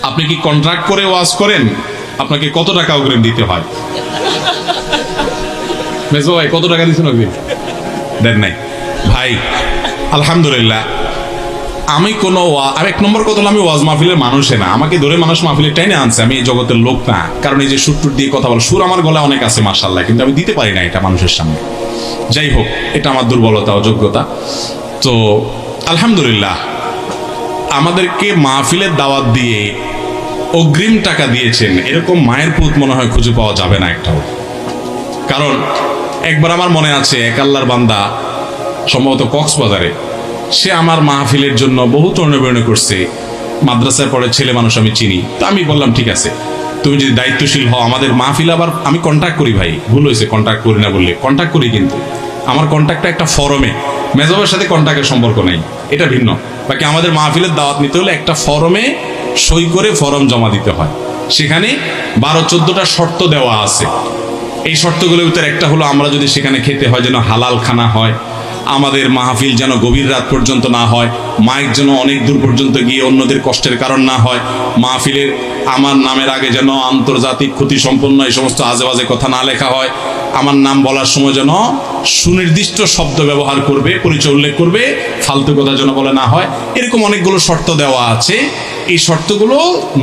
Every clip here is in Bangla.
আপনি কি কন্ট্রাক্ট করে ওয়াজ করেন? আপনাকে কত টাকা অগ্রিম দিতে হয়? মেজো ভাই কত টাকা দিচ্ছেন অগ্রিম? দেন নাই ভাই। আলহামদুলিল্লাহ, আমি এক নম্বর কথা হলো, আমি ওয়াজ মাহফিলের মানুষে না, আমাকে ধরে মানুষ মাহফিলের টাইনে আনছে, আমি এই জগতের লোক না। কারণ এই যে সুর টুর দিয়ে কথা বল, সুর আমার গলায় অনেক আছে মাশাআল্লাহ, কিন্তু আমি দিতে পারি না এটা মানুষের সামনে। যাই হোক, এটা আমার দুর্বলতা, অযোগ্যতা। তো আলহামদুলিল্লাহ, আমাদেরকে মাহফিলের দাওয়াত দিয়ে অগ্রিম টাকা দিয়েছেন এরকম মায়ের পুত মনে হয় খুঁজে পাওয়া যাবে না একটাও। কারণ একবার আমার মনে আছে, এক আল্লাহর বান্দা সম্ভবত কক্সবাজারে, সে আমার মাহফিলের জন্য বহু তর্ণবর্ণ করছে। মাদ্রাসায় পড়ে ছেলে মানুষ, আমি চিনি। তো আমি বললাম ঠিক আছে, তুমি যদি দায়িত্বশীল হও, আমাদের মাহফিল, আবার আমি কন্ট্যাক্ট করি ভাই, ভুল হয়েছে কন্ট্যাক্ট করি না বললে, কন্ট্যাক্ট করি, কিন্তু আমার কন্ট্যাক্টটা একটা ফরমে, মেজবাবের সাথে কন্ট্যাক্টের সম্পর্ক নেই, এটা ভিন্ন। বাকি আমাদের মাহফিলের দাওয়াত নিতে হলে একটা ফরমে সই করে ফরম জমা দিতে হয়। সেখানে 12-14টা শর্ত দেওয়া আছে। এই শর্তগুলোর ভিতরে একটা হলো, আমরা যদি সেখানে খেতে হয় যেন হালাল খানা হয়, আমাদের মাহফিল যেন গভীর রাত পর্যন্ত না হয়, মাইক যেন অনেক দূর পর্যন্ত গিয়ে অন্যদের কষ্টের কারণ না হয়, মাহফিলের আমার নামের আগে যেন আন্তর্জাতিক ক্ষতি সম্পন্ন এই সমস্ত আজে বাজে কথা না লেখা হয়, আমার নাম বলার সময় যেন সুনির্দিষ্ট শব্দ ব্যবহার করবে, পরিচয় উল্লেখ করবে, ফালতু কথা যেন বলে না হয়। এরকম অনেকগুলো শর্ত দেওয়া আছে। এই শর্তগুলো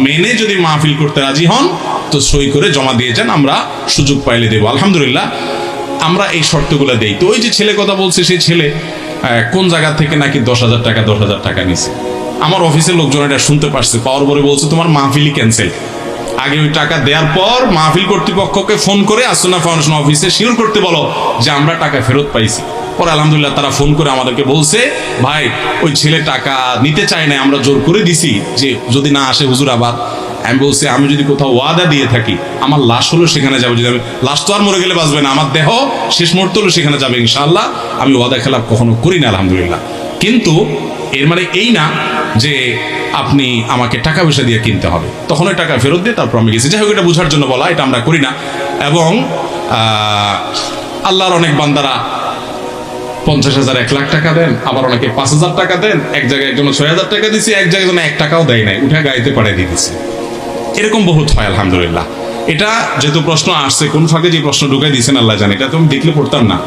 মেনে যদি মাহফিল করতে রাজি হন তো সই করে জমা দিয়ে যান, আমরা সুযোগ পাইলে দেবো। আলহামদুলিল্লাহ, আমরা এই শর্তগুলো দেই। তো ওই যে ছেলে কথা বলছে, সেই ছেলে কোন জায়গা থেকে নাকি 10,000 টাকা নিছে। আমার অফিসের লোকজন এটা শুনতে পারছে, পাওয়ার পরে বলছে তোমার মাহফিলই ক্যান্সেল। আগে ওই টাকা দেওয়ার পর মাহফিল কর্তৃপক্ষকে ফোন করে আসুন্নাহ ফাউন্ডেশন অফিসে শিওর করতে বলো যে আমরা টাকা ফেরত পাইছি। পরে আলহামদুলিল্লাহ তারা ফোন করে আমাদেরকে বলছে, ভাই ওই ছেলে টাকা নিতে চায় না, আমরা জোর করে দিছি যে যদি না আসে হুজুর আবার। আমি বলছি, আমি যদি কোথাও ওয়াদা দিয়ে থাকি, আমার লাশ হলো সেখানে যাবে, যদি আমি লাশ তো আর মরে গেলে বাঁচবে না, আমার দেহ শেষ মুহূর্ত হলো সেখানে যাবে ইনশাআল্লাহ। আমি ওয়াদা খেলাপ কখনো করি না আলহামদুলিল্লাহ। কিন্তু এর মানে এই না যে আপনি আমাকে টাকা পয়সা দিয়ে কিনতে হবে, তখন ওই টাকা ফেরত দিয়ে তারপর আমি গেছি। যাই হোক, এটা বোঝার জন্য বলা, এটা আমরা করি না। এবং আল্লাহর অনেক বান্দারা 50,000 1 লাখ টাকা দেন, আবার অনেকে 5,000 টাকা দেন। এক জায়গায় একজন 6,000 টাকা দিচ্ছে, এক জায়গায় 1 টাকাও দেয় নাই, উঠে গাড়িতে পাঠিয়ে দিয়ে দিচ্ছে। এরকম বহুত হয় আলহামদুলিল্লাহ। এটা যেহেতু প্রশ্ন আসছে, কোন ফাঁকে যে প্রশ্ন ঢুকাই দিয়েছেন আল্লাহ জানে, এটা তো আমি দেখলে পড়তাম না।